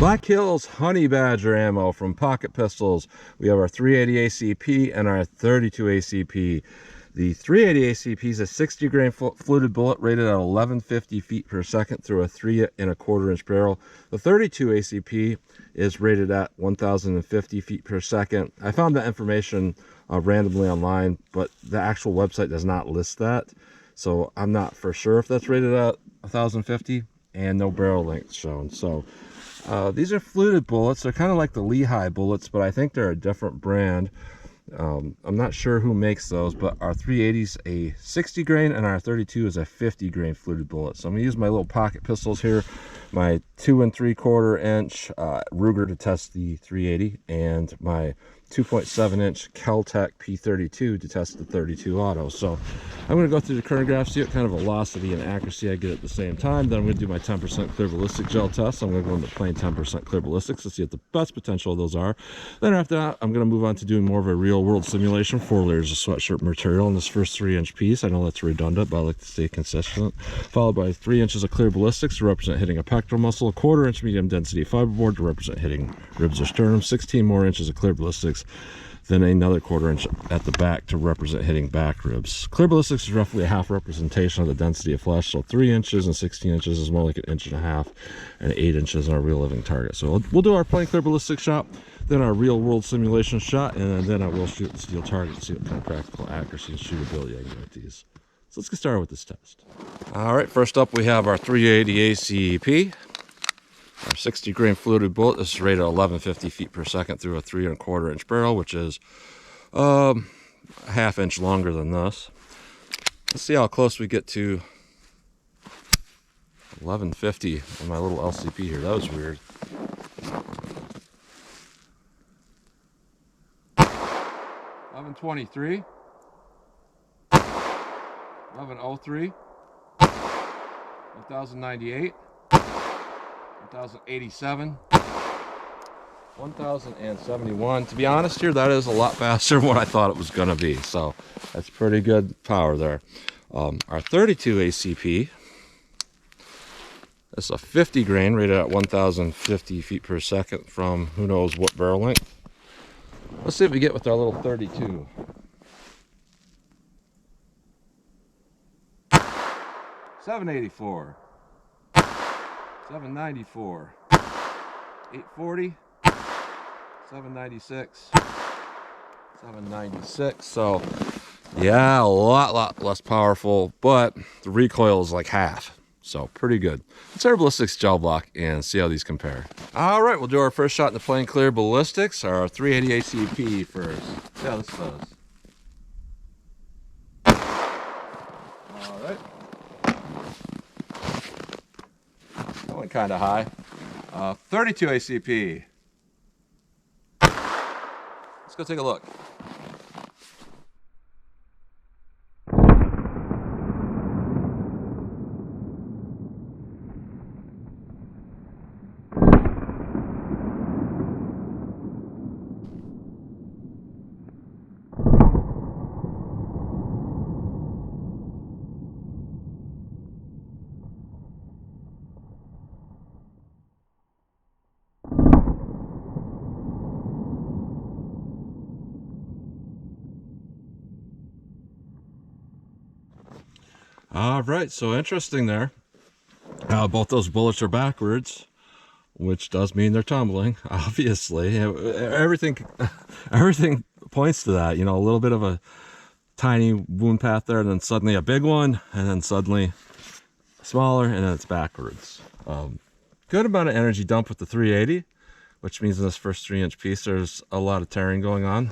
Black Hills HoneyBadger ammo from Pocket Pistols. We have our 380 ACP and our 32 ACP. The 380 ACP is a 60 grain fluted bullet rated at 1150 feet per second through a 3 1/4 inch barrel. The 32 ACP is rated at 1050 feet per second. I found that information randomly online, but the actual website does not list that. So I'm not for sure if that's rated at 1050, and no barrel length shown. So these are fluted bullets. They're kind of like the Lehigh bullets, but I think they're a different brand. I'm not sure who makes those, but our 380 is a 60 grain and our 32 is a 50 grain fluted bullet. So I'm gonna use my little pocket pistols here, my 2 3/4 inch Ruger to test the 380, and my 2.7 inch Kel-Tec P32 to test the 32 auto. So I'm going to go through the current graph, see what kind of velocity and accuracy I get at the same time. Then I'm going to do my 10% clear ballistic gel test. I'm going to go into plain 10% clear ballistics to see what the best potential of those are. Then after that, I'm going to move on to doing more of a real world simulation, 4 layers of sweatshirt material in this first 3-inch piece. I know that's redundant, but I like to stay consistent. Followed by 3 inches of clear ballistics to represent hitting a pectoral muscle, 1/4 inch medium density fiberboard to represent hitting ribs or sternum, 16 more inches of clear ballistics, then another 1/4 inch at the back to represent hitting back ribs. Clear ballistics is roughly a half representation of the density of flesh, so 3 inches and 16 inches is more like 1.5 inches, and 8 inches on our real living target. So we'll do our plain clear ballistic shot, then our real world simulation shot, and then I will shoot the steel target to see what kind of practical accuracy and shootability I can get with these. So let's get started with this test. All right, first up we have our 380 ACP. Our 60 grain fluted bullet. This is rated at 1150 feet per second through a 3 1/4 inch barrel, which is a ½ inch longer than this. Let's see how close we get to 1150 on my little LCP here. That was weird. 1123, 1103, 1098. 1087, 1071. To be honest here, that is a lot faster than what I thought it was going to be. So that's pretty good power there. Our 32 ACP, that's a 50 grain rated at 1050 feet per second from who knows what barrel length. Let's see what we get with our little 32. 784. 794, 840, 796, 796. So yeah, a lot less powerful, but the recoil is like half, so pretty good. Let's our ballistics gel block and see how these compare. All right, we'll do our first shot in the plain clear ballistics, our 380 ACP first. See how this does. All right. Going kind of high. 32 ACP. Let's go take a look. All right, so interesting there. Both those bullets are backwards, which does mean they're tumbling, obviously. Everything points to that. You know, a little bit of a tiny wound path there, and then suddenly a big one, and then suddenly smaller, and then it's backwards. Good amount of energy dump with the 380, which means in this first 3-inch piece, there's a lot of tearing going on.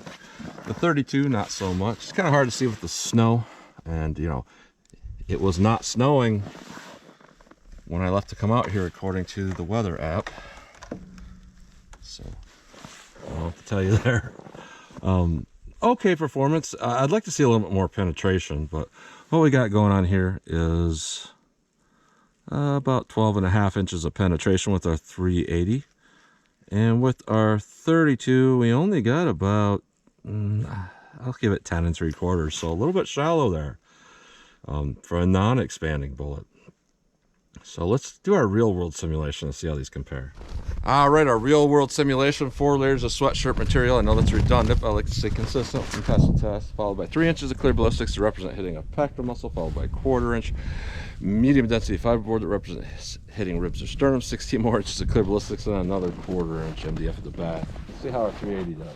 The 32, not so much. It's kind of hard to see with the snow, and you know, it was not snowing when I left to come out here according to the weather app. So, I don't know what to tell you there. Okay performance. I'd like to see a little bit more penetration, but what we got going on here is about 12.5 inches of penetration with our 380. And with our 32, we only got about, I'll give it 10 3/4, so a little bit shallow there. For a non-expanding bullet. So let's do our real world simulation and see how these compare. All right, our real world simulation, 4 layers of sweatshirt material. I know that's redundant, but I like to stay consistent from test to test. Followed by 3 inches of clear ballistics to represent hitting a pectoral muscle, followed by 1/4 inch medium density fiberboard that represents hitting ribs or sternum, 16 more inches of clear ballistics, and another 1/4 inch MDF at the back. Let's see how our 380 does.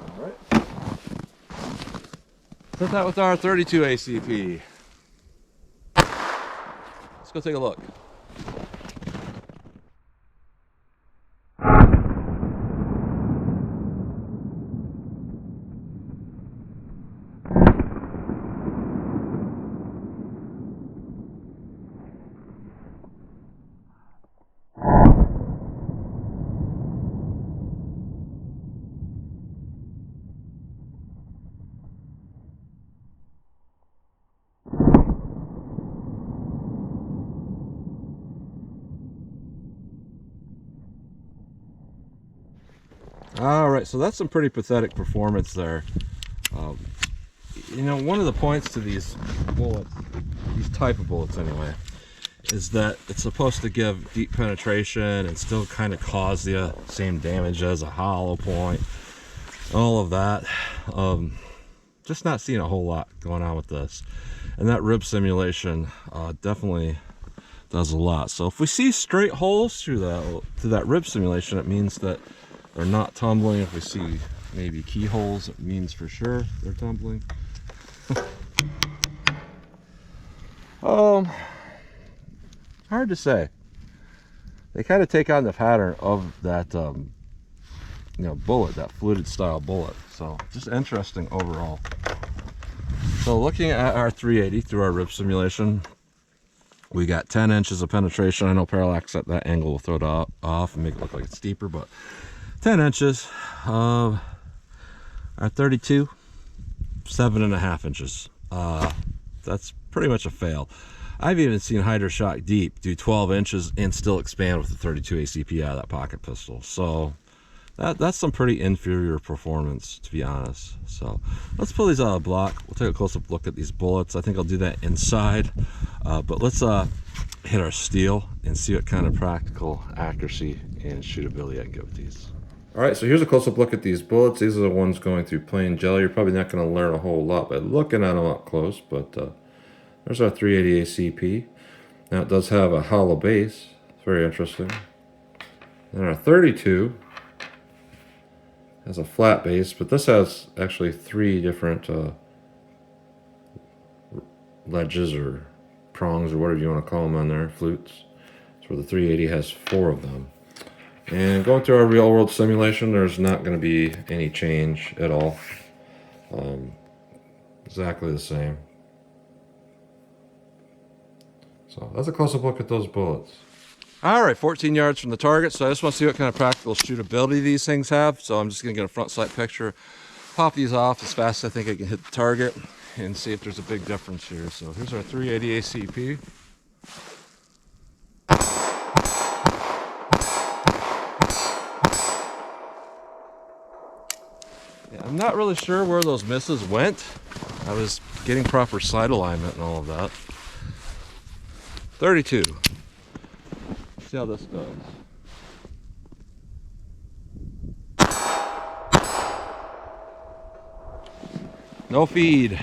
All right. Set that with our 32 ACP. Let's go take a look. All right, so that's some pretty pathetic performance there. You know, one of the points to these bullets, these type of bullets anyway, is that it's supposed to give deep penetration and still kind of cause the same damage as a hollow point, all of that. Just not seeing a whole lot going on with this, and that rib simulation definitely does a lot. So if we see straight holes through that rib simulation, it means that they're not tumbling. If we see maybe keyholes, it means for sure they're tumbling. Hard to say. They kind of take on the pattern of that you know, bullet, that fluted style bullet. So just interesting overall. So looking at our 380 through our rib simulation, we got 10 inches of penetration. I know parallax at that angle will throw it off and make it look like it's steeper, but 10 inches. Our 32, 7.5 inches. That's pretty much a fail. I've even seen Hydroshock Deep do 12 inches and still expand with the 32 ACP out of that pocket pistol. So that's some pretty inferior performance, to be honest. So let's pull these out of the block. We'll take a close-up look at these bullets. I think I'll do that inside, but let's hit our steel and see what kind of practical accuracy and shootability I can get with these. All right, so here's a close-up look at these bullets. These are the ones going through plain jelly. You're probably not going to learn a whole lot by looking at them up close, but there's our 380 ACP. Now it does have a hollow base. It's very interesting. And our 32 has a flat base, but this has actually 3 different ledges or prongs or whatever you want to call them on there, flutes. So the 380 has 4 of them. And going through our real world simulation, there's not going to be any change at all. Exactly the same. So that's a close-up look at those bullets. All right, 14 yards from the target, so I just want to see what kind of practical shootability these things have. So I'm just going to get a front sight picture, pop these off as fast as I think I can hit the target, and see if there's a big difference here. So here's our 380 ACP. Yeah, I'm not really sure where those misses went. I was getting proper sight alignment and all of that. 32. See how this goes. No feed.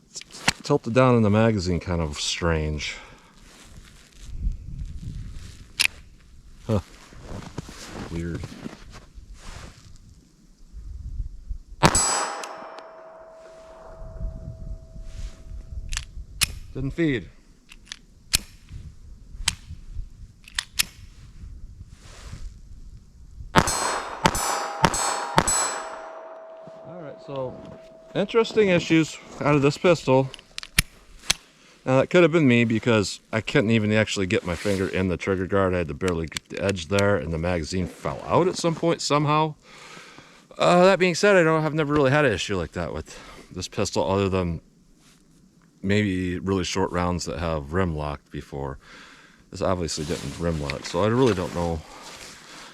It's tilted down in the magazine, kind of strange. Huh. Weird. Didn't feed. Alright, so interesting issues out of this pistol. Now that could have been me because I couldn't even actually get my finger in the trigger guard. I had to barely get the edge there, and the magazine fell out at some point somehow. That being said, I've never really had an issue like that with this pistol, other than maybe really short rounds that have rim locked before. This obviously didn't rim lock, so I really don't know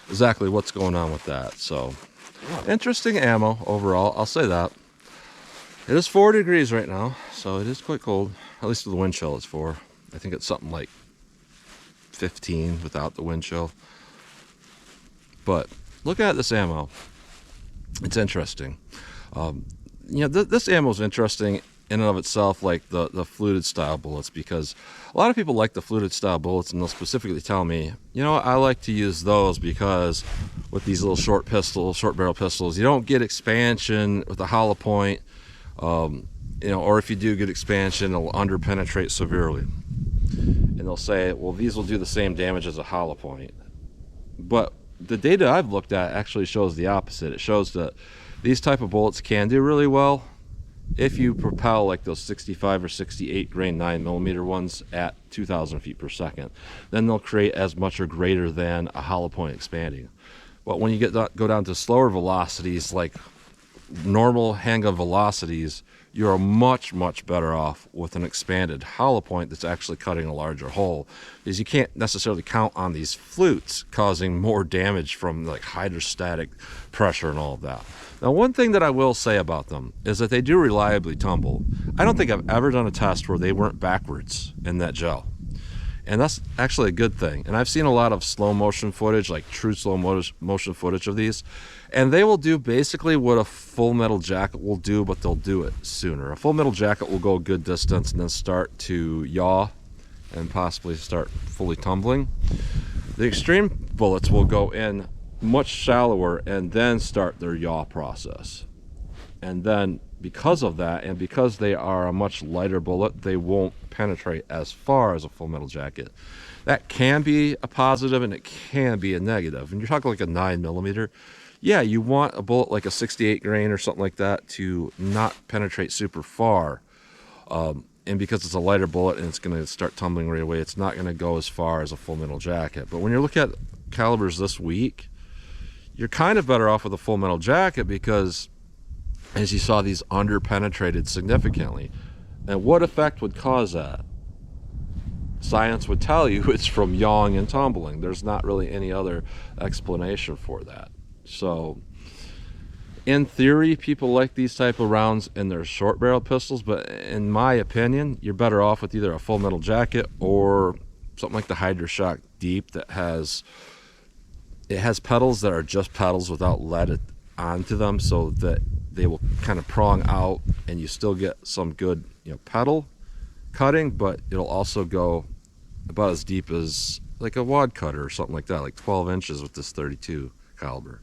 exactly what's going on with that. So interesting ammo overall, I'll say that. It is 4 degrees right now, so it is quite cold. At least with the wind chill it's 4. I think it's something like 15 without the wind chill. But look at this ammo. It's interesting. You know, this ammo is interesting in and of itself, like the fluted style bullets, because a lot of people like the fluted style bullets, and they'll specifically tell me, you know, I like to use those because with these little short barrel pistols, you don't get expansion with the hollow point. You know, or if you do get expansion, it'll under penetrate severely. And they'll say, well, these will do the same damage as a hollow point. But the data I've looked at actually shows the opposite. It shows that these type of bullets can do really well if you propel like those 65 or 68 grain 9mm ones at 2,000 feet per second. Then they'll create as much or greater than a hollow point expanding. But when you go down to slower velocities, like normal handgun velocities, you're much better off with an expanded hollow point that's actually cutting a larger hole, because you can't necessarily count on these flutes causing more damage from like hydrostatic pressure and all of that. Now, one thing that I will say about them is that they do reliably tumble. I don't think I've ever done a test where they weren't backwards in that gel, and that's actually a good thing. And I've seen a lot of slow motion footage, like true slow motion footage of these, and they will do basically what a full metal jacket will do, but they'll do it sooner. A full metal jacket will go a good distance and then start to yaw and possibly start fully tumbling. The extreme bullets will go in much shallower and then start their yaw process. And then because of that, and because they are a much lighter bullet, they won't penetrate as far as a full metal jacket. That can be a positive and it can be a negative. And you're talking like a 9mm. Yeah, you want a bullet like a 68 grain or something like that to not penetrate super far. And because it's a lighter bullet and it's going to start tumbling right away, it's not going to go as far as a full metal jacket. But when you're looking at calibers this week, you're kind of better off with a full metal jacket, because as you saw, these under penetrated significantly. And what effect would cause that? Science would tell you it's from yawing and tumbling. There's not really any other explanation for that. So in theory, people like these type of rounds in their short barrel pistols, but in my opinion, you're better off with either a full metal jacket or something like the HydroShock Deep that has pedals that are just pedals without lead onto them, so that they will kind of prong out and you still get some good, you know, pedal cutting, but it'll also go about as deep as like a wad cutter or something like that, like 12 inches with this 32 caliber.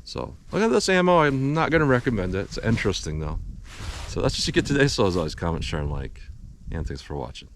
So look at this ammo. I'm not going to recommend it. It's interesting though. So that's just to get today. So as always, comment, share, and like, and thanks for watching.